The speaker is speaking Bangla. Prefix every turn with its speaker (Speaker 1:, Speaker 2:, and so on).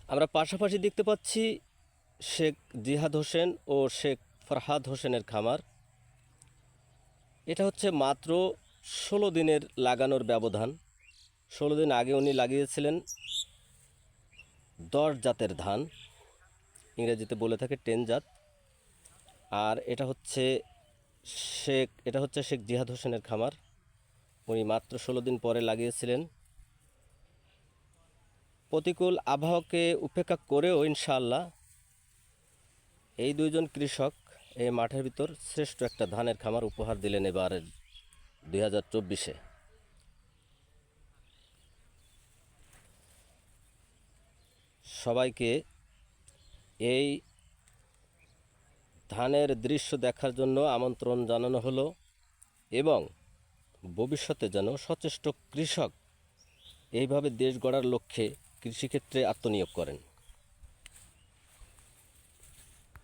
Speaker 1: আমরা পাশাপাশি দেখতে পাচ্ছি শেখ জিহাদ হোসেন ও শেখ ফরহাদ হোসেনের খামার। এটা হচ্ছে মাত্র ১৬ দিনের লাগানোর ব্যবধান। ১৬ দিন আগে উনি লাগিয়েছিলেন ১০ জাতের ধান, ইংরেজিতে বলে থাকে 10 জাত। আর এটা হচ্ছে শেখ জিহাদ হোসেনের খামার। উনি মাত্র ১৬ দিন পরে লাগিয়েছিলেন। প্রতিকূল আবহাওয়াকে উপেক্ষা করেও ইনশাআল্লাহ এই দুইজন কৃষক এই মাঠের ভিতর শ্রেষ্ঠ একটা ধানের খামার উপহার দিলেন এবার ২০২৪-এ। সবাইকে এই ধানের দৃশ্য দেখার জন্য আমন্ত্রণ জানানো হলো এবং ভবিষ্যতে যেন সচেষ্ট কৃষক এইভাবে দেশ গড়ার লক্ষ্যে কৃষিক্ষেত্রে আত্মনিয়োগ করেন।